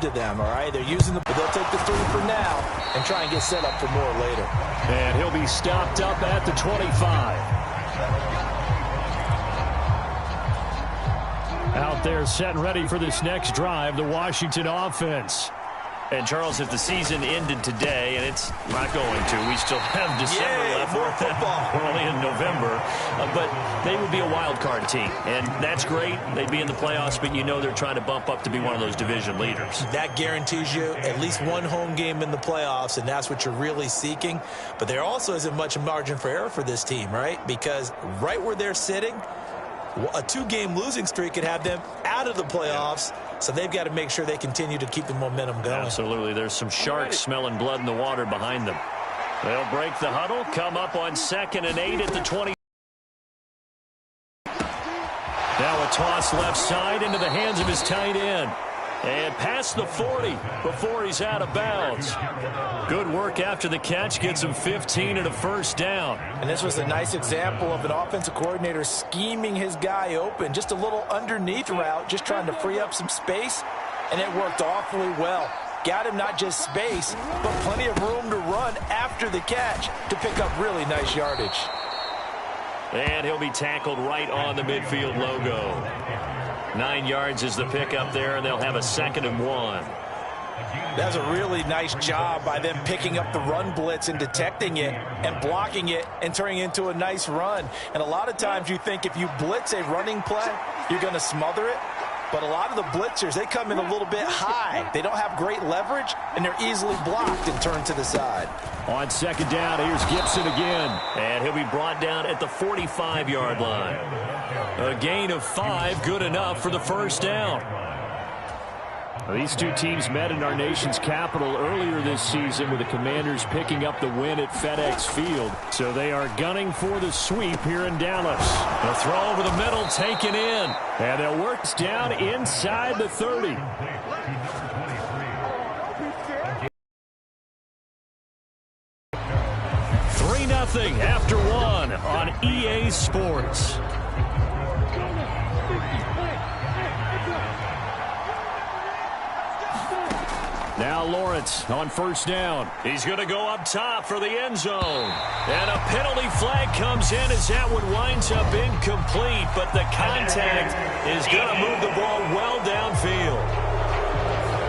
to them, all right? They're using the, they'll take the 3 for now and try and get set up for more later. And he'll be stopped up at the 25. Out there set and ready for this next drive, the Washington offense. And, Charles, if the season ended today, and it's not going to, we still have December left. More football. We're only in November. But they would be a wild card team. And that's great. They'd be in the playoffs, but you know they're trying to bump up to be one of those division leaders. That guarantees you at least one home game in the playoffs, and that's what you're really seeking. But there also isn't much margin for error for this team, right? Because right where they're sitting, a 2-game losing streak could have them out of the playoffs. So they've got to make sure they continue to keep the momentum going. Absolutely. There's some sharks smelling blood in the water behind them. They'll break the huddle, come up on 2nd and 8 at the 20. Now a toss left side into the hands of his tight end. And past the 40 before he's out of bounds. Good work after the catch. Gets him 15 and a first down. And this was a nice example of an offensive coordinator scheming his guy open. Just a little underneath route, just trying to free up some space. And it worked awfully well. Got him not just space, but plenty of room to run after the catch to pick up really nice yardage. And he'll be tackled right on the midfield logo. 9 yards is the pickup there, and they'll have a 2nd and 1. That's a really nice job by them picking up the run blitz and detecting it and blocking it and turning it into a nice run. And a lot of times you think if you blitz a running play, you're going to smother it. But a lot of the blitzers, they come in a little bit high. They don't have great leverage, and they're easily blocked and turned to the side. On 2nd down, here's Gibson again. And he'll be brought down at the 45-yard line. A gain of 5, good enough for the first down. These two teams met in our nation's capital earlier this season with the Commanders picking up the win at FedEx Field. So they are gunning for the sweep here in Dallas. A throw over the middle taken in. And they'll work down inside the 30. After 1 on EA Sports. Now Lawrence on 1st down. He's going to go up top for the end zone. And a penalty flag comes in as that one winds up incomplete. But the contact is going to move the ball well downfield.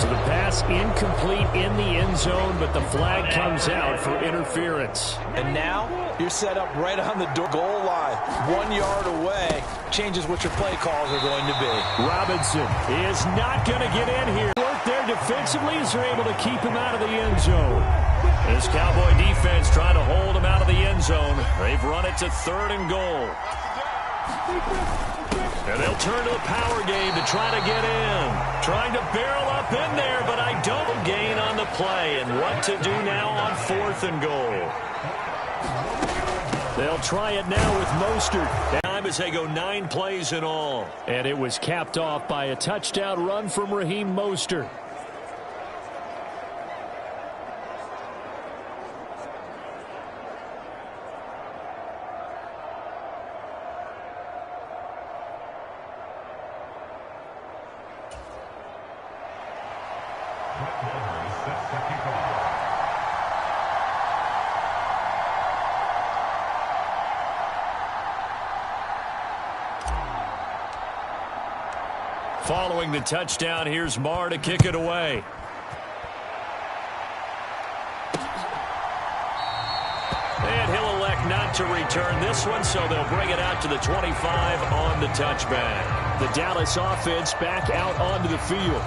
So the pass incomplete in the end zone, but the flag comes out for interference. And now you're set up right on the goal line. 1 yard away. Changes what your play calls are going to be. Robinson is not going to get in here. Work there defensively as they're able to keep him out of the end zone. This Cowboy defense trying to hold him out of the end zone. They've run it to 3rd and goal. And they'll turn to the power game to try to get in. Trying to barrel up in there, but I don't gain on the play. And what to do now on 4th and goal. They'll try it now with Mostert. Time as they go 9 plays in all. And it was capped off by a touchdown run from Raheem Mostert. Following the touchdown, here's Marr to kick it away. And he'll elect not to return this one, so they'll bring it out to the 25 on the touchback. The Dallas offense back out onto the field.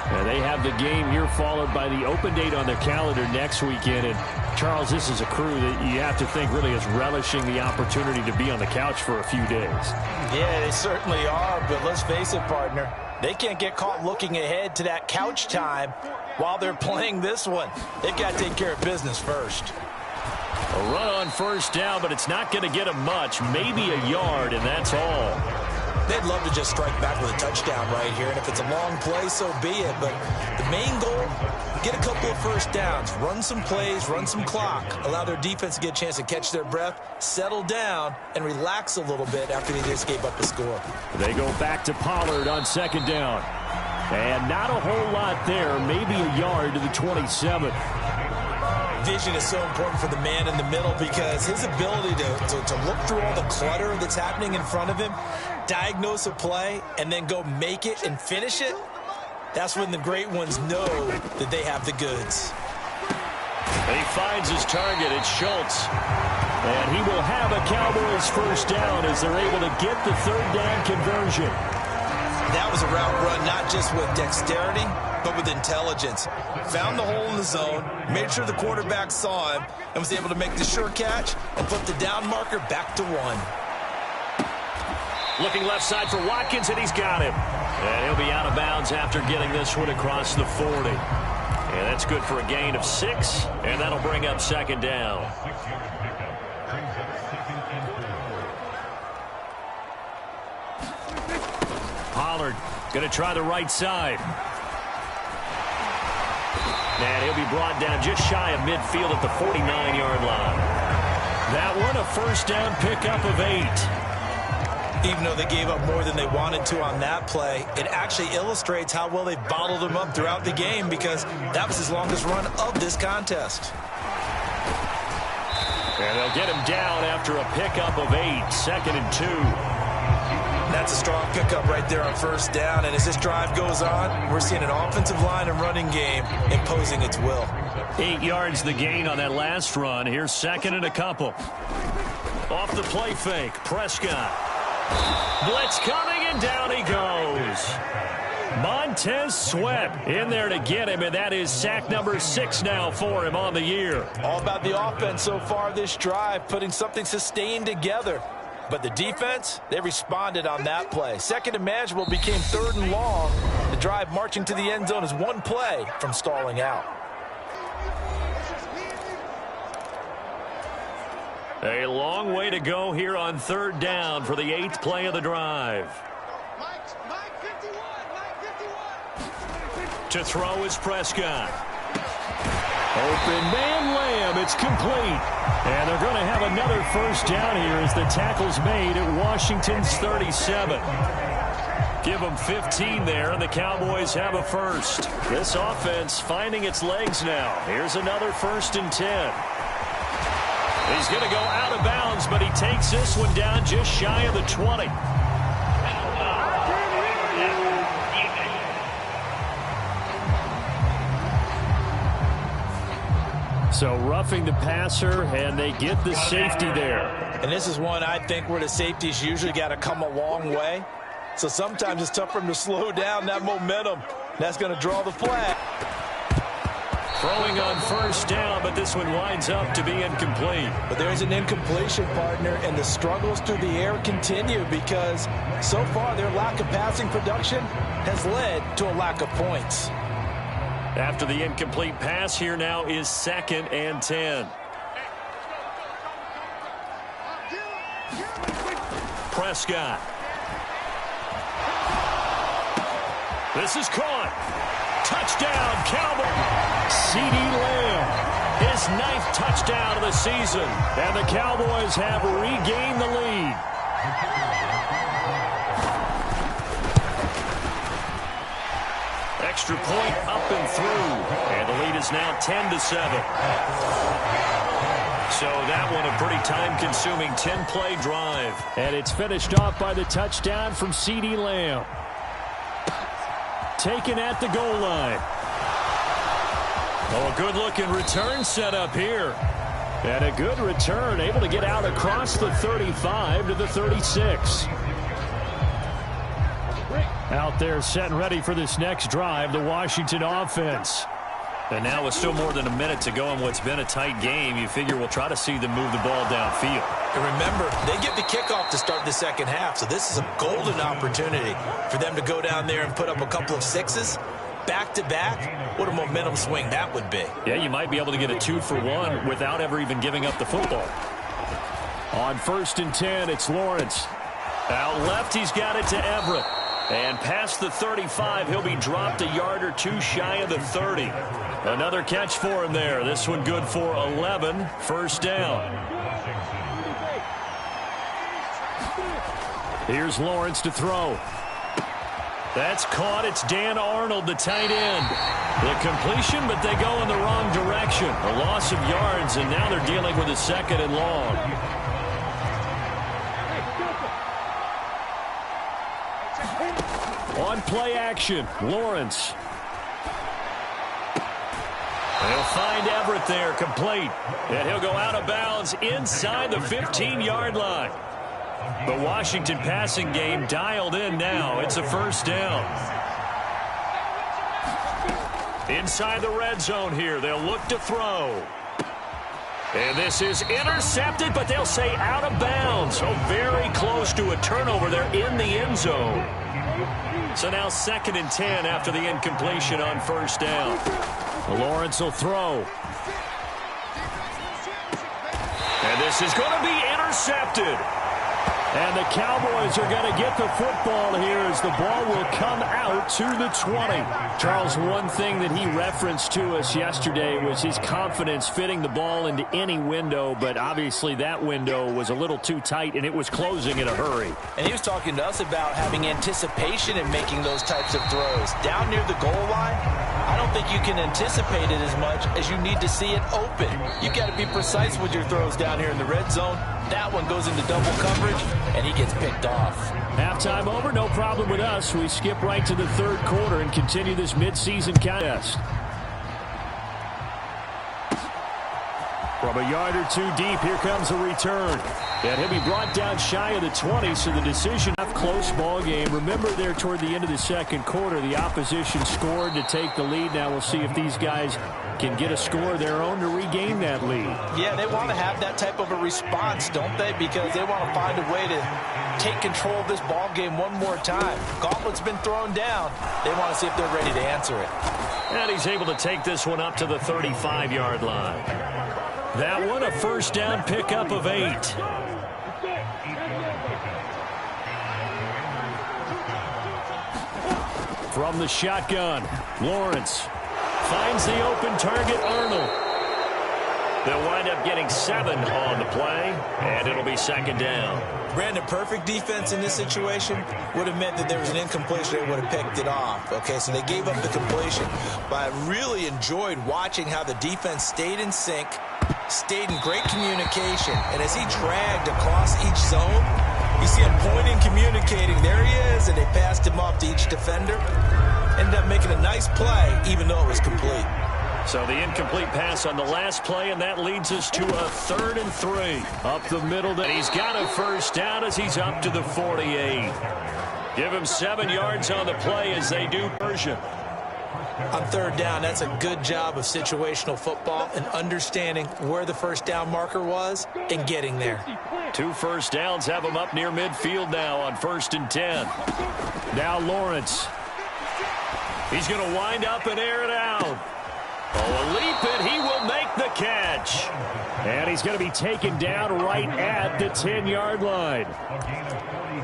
And they have the game here followed by the open date on their calendar next weekend. And Charles, this is a crew that you have to think really is relishing the opportunity to be on the couch for a few days. Yeah, they certainly are, but let's face it, partner. They can't get caught looking ahead to that couch time while they're playing this one. They've got to take care of business first. A run on 1st down, but it's not going to get them much. Maybe a yard, and that's all. They'd love to just strike back with a touchdown right here, and if it's a long play, so be it. But the main goal, get a couple of first downs, run some plays, run some clock, allow their defense to get a chance to catch their breath, settle down, and relax a little bit after they just gave up the score. They go back to Pollard on 2nd down. And not a whole lot there, maybe a yard to the 27. Vision is so important for the man in the middle because his ability to look through all the clutter that's happening in front of him, diagnose a play, and then go make it and finish it, that's when the great ones know that they have the goods. He finds his target. It's Schultz. And he will have a Cowboys first down as they're able to get the third down conversion. That was a route run not just with dexterity, but with intelligence. Found the hole in the zone, made sure the quarterback saw him, and was able to make the sure catch and flip the down marker back to 1. Looking left side for Watkins, and he's got him. And he'll be out of bounds after getting this one across the 40. And that's good for a gain of 6, and that'll bring up second down. Pollard going to try the right side. And he'll be brought down just shy of midfield at the 49-yard line. That one, a first down pickup of 8. Even though they gave up more than they wanted to on that play, it actually illustrates how well they bottled him up throughout the game because that was his longest run of this contest. And they'll get him down after a pickup of 8, 2nd and 2. That's a strong pickup right there on first down. And as this drive goes on, we're seeing an offensive line and running game imposing its will. 8 yards the gain on that last run. Here's 2nd and a couple. Off the play fake, Prescott. Blitz coming, and down he goes. Montez Sweat in there to get him, and that is sack number 6 now for him on the year. All about the offense so far this drive, putting something sustained together. But the defense, they responded on that play. 2nd and manageable became 3rd and long. The drive marching to the end zone is 1 play from stalling out. A long way to go here on 3rd down for the 8th play of the drive. To throw is Prescott. Open man Lamb. It's complete. And they're going to have another first down here as the tackle's made at Washington's 37. Give them 15 there, and the Cowboys have a first. This offense finding its legs now. Here's another 1st and 10. He's going to go out of bounds, but he takes this one down just shy of the 20. So roughing the passer, and they get the safety there. And this is one I think where the safeties usually got to come a long way. So sometimes it's tough for them to slow down that momentum. That's going to draw the flag. Throwing on first down, but this one winds up to be incomplete. But there's an incompletion, partner, and the struggles through the air continue because so far their lack of passing production has led to a lack of points. After the incomplete pass, here now is 2nd and 10. Prescott. This is caught. Touchdown, Cowboys. C.D. Lamb, his 9th touchdown of the season. And the Cowboys have regained the lead. Extra point up and through. And the lead is now 10-7. So that one a pretty time-consuming 10-play drive. And it's finished off by the touchdown from C.D. Lamb. Taken at the goal line. Oh, a good-looking return set up here. And a good return, able to get out across the 35 to the 36. Out there set and ready for this next drive, the Washington offense. And now with still more than a minute to go in what's been a tight game, you figure we'll try to see them move the ball downfield. And remember, they get the kickoff to start the second half, so this is a golden opportunity for them to go down there and put up a couple of 6s. Back-to-back, what a momentum swing that would be. Yeah, you might be able to get a 2-for-1 without ever even giving up the football. On 1st and 10, it's Lawrence. Out left, he's got it to Everett. And past the 35, he'll be dropped a yard or 2 shy of the 30. Another catch for him there. This one good for 11. First down. Here's Lawrence to throw. That's caught. It's Dan Arnold, the tight end. The completion, but they go in the wrong direction. A loss of yards, and now they're dealing with a 2nd and long. On play action, Lawrence. They'll find Everett there, complete. And he'll go out of bounds inside the 15-yard line. The Washington passing game dialed in now. It's a 1st down. Inside the red zone here. They'll look to throw. And this is intercepted, but they'll say out of bounds. So very close to a turnover. They're in the end zone. So now 2nd and 10 after the incompletion on 1st down. Lawrence will throw. And this is going to be intercepted. And the Cowboys are going to get the football here as the ball will come out to the 20. Charles, one thing that he referenced to us yesterday was his confidence fitting the ball into any window, but obviously that window was a little too tight, and it was closing in a hurry. And he was talking to us about having anticipation in making those types of throws. Down near the goal line, I don't think you can anticipate it as much as you need to see it open. You got to be precise with your throws down here in the red zone. That one goes into double coverage, and he gets picked off. Halftime over, no problem with us. We skip right to the 3rd quarter and continue this midseason contest. From a yard or 2 deep, here comes a return. And he'll be brought down shy of the 20, so the decision of close ball game. Remember there toward the end of the 2nd quarter, the opposition scored to take the lead. Now we'll see if these guys can get a score of their own to regain that lead. Yeah, they want to have that type of a response, don't they? Because they want to find a way to take control of this ball game one more time. Gauntlet's been thrown down. They want to see if they're ready to answer it. And he's able to take this one up to the 35-yard line. That one, a 1st down pickup of 8. From the shotgun, Lawrence finds the open target, Arnold. They'll wind up getting 7 on the play, and it'll be 2nd down. Brandon, perfect defense in this situation would have meant that there was an incompletion. They would have picked it off. Okay, so they gave up the completion. But I really enjoyed watching how the defense stayed in sync, stayed in great communication, and as he dragged across each zone, you see him pointing, communicating. There he is, and they passed him off to each defender. Ended up making a nice play, even though it was complete. So the incomplete pass on the last play, and that leads us to a 3rd and 3. Up the middle, and he's got a 1st down as he's up to the 48. Give him 7 yards on the play as they do Persia. On 3rd down, that's a good job of situational football and understanding where the 1st down marker was and getting there. 2 first downs have him up near midfield now on 1st and 10. Now Lawrence. He's going to wind up and air it out. Oh, a leap, and he will make the catch. And he's going to be taken down right at the 10-yard line.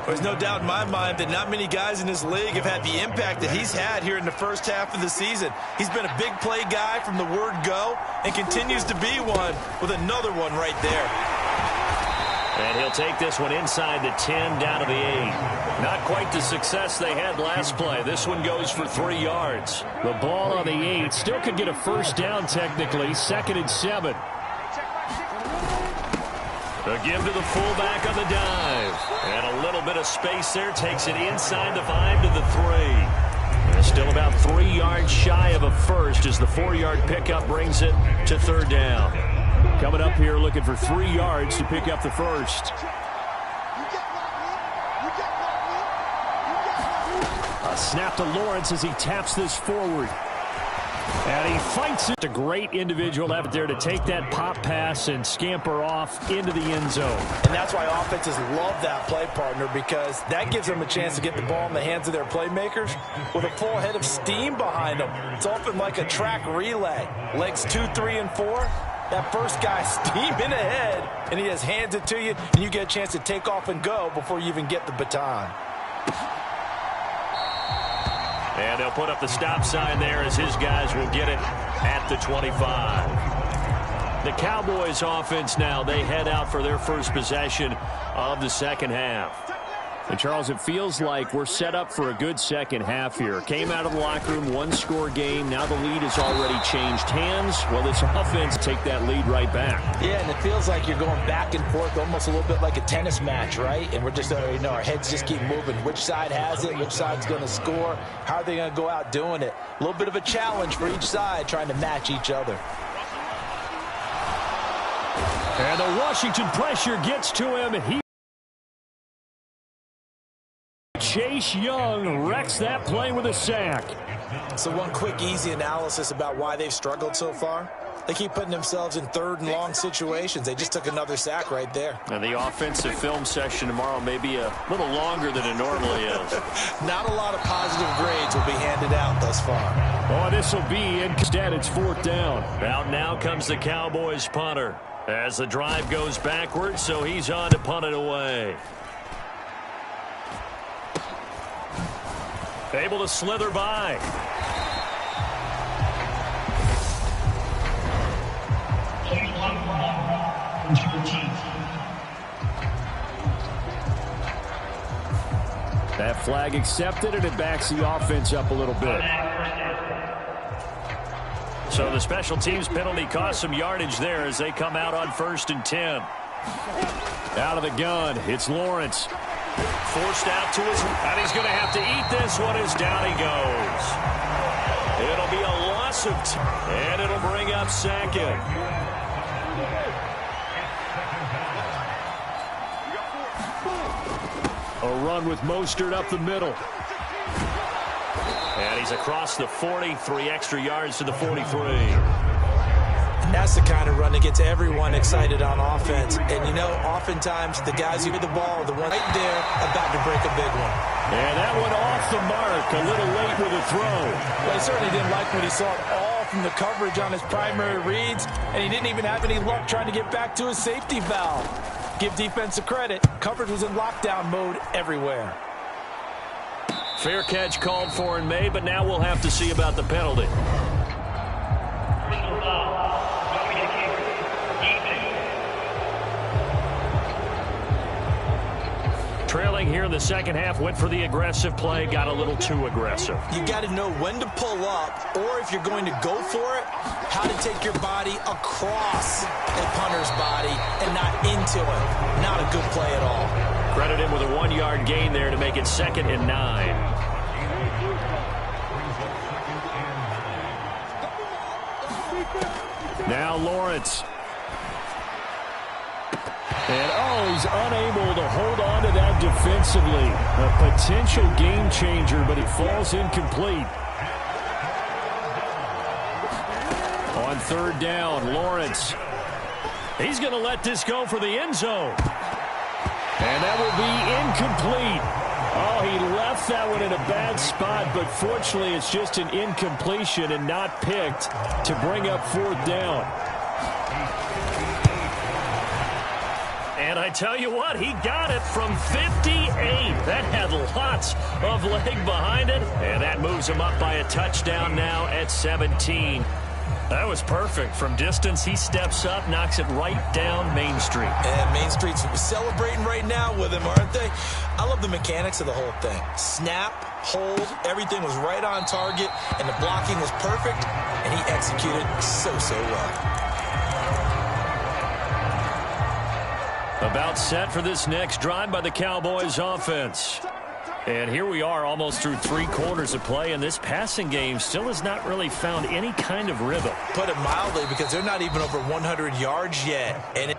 There's no doubt in my mind that not many guys in this league have had the impact that he's had here in the first half of the season. He's been a big play guy from the word go and continues to be one with another one right there. And he'll take this one inside the 10 down to the 8. Not quite the success they had last play. This one goes for 3 yards. The ball on the 8 still could get a 1st down technically. 2nd and 7. A give to the fullback on the dive. And a little bit of space there. Takes it inside the 5 to the 3. And still about 3 yards shy of a 1st as the 4-yard pickup brings it to 3rd down. Coming up here looking for 3 yards to pick up the 1st. A snap to Lawrence as he taps this forward. And he fights it. A great individual effort there to take that pop pass and scamper off into the end zone. And that's why offenses love that play, partner, because that gives them a chance to get the ball in the hands of their playmakers with a full head of steam behind them. It's often like a track relay. Legs 2, 3, and 4. That first guy steaming ahead, and he just hands it to you, and you get a chance to take off and go before you even get the baton. And they'll put up the stop sign there as his guys will get it at the 25. The Cowboys offense now, they head out for their first possession of the 2nd half. And, Charles, it feels like we're set up for a good second half here. Came out of the locker room, one-score game. Now the lead has already changed hands. Well, this offense take that lead right back. Yeah, and it feels like you're going back and forth almost a little bit like a tennis match, right? And we're just, our heads just keep moving. Which side has it? Which side's going to score? How are they going to go out doing it? A little bit of a challenge for each side trying to match each other. And the Washington pressure gets to him. Chase Young wrecks that play with a sack. So one quick, easy analysis about why they've struggled so far. They keep putting themselves in third and long situations. They just took another sack right there. And the offensive film session tomorrow may be a little longer than it normally is. Not a lot of positive grades will be handed out thus far. Oh, this will be instead. It's fourth down. Out now comes the Cowboys punter as the drive goes backwards, so he's on to punt it away. Able to slither by. That flag accepted, and it backs the offense up a little bit. So the special teams penalty cost some yardage there as they come out on 1st and 10. Out of the gun, it's Lawrence. Forced out to his, and he's going to have to eat this one as down he goes. It'll be a loss of, and it'll bring up 2nd. A run with Mostert up the middle. And he's across the 40, 3 extra yards to the 43. That's the kind of run that gets everyone excited on offense. And, you know, oftentimes the guys who get the ball are the one right there about to break a big one. And that one off the mark, a little late with a throw. Well, he certainly didn't like what he saw all from the coverage on his primary reads, and he didn't even have any luck trying to get back to his safety valve. Give defense a credit. Coverage was in lockdown mode everywhere. Fair catch called for and made, but now we'll have to see about the penalty. Trailing here in the second half, went for the aggressive play, got a little too aggressive. You got to know when to pull up, or if you're going to go for it, how to take your body across a punter's body and not into it. Not a good play at all. Credit him with a 1-yard gain there to make it 2nd and 9. Now Lawrence. And, oh, he's unable to hold on to that defensively. A potential game changer, but it falls incomplete. On 3rd down, Lawrence. He's going to let this go for the end zone. And that will be incomplete. Oh, he left that one in a bad spot, but fortunately it's just an incompletion and not picked to bring up 4th down. And I tell you what, he got it from 58. That had lots of leg behind it. And that moves him up by a touchdown now at 17. That was perfect. From distance, he steps up, knocks it right down Main Street. And Main Street's celebrating right now with him, aren't they? I love the mechanics of the whole thing. Snap, hold, everything was right on target, and the blocking was perfect, and he executed so well. About set for this next drive by the Cowboys offense. And here we are almost through 3 quarters of play, and this passing game still has not really found any kind of rhythm. Put it mildly, because they're not even over 100 yards yet. And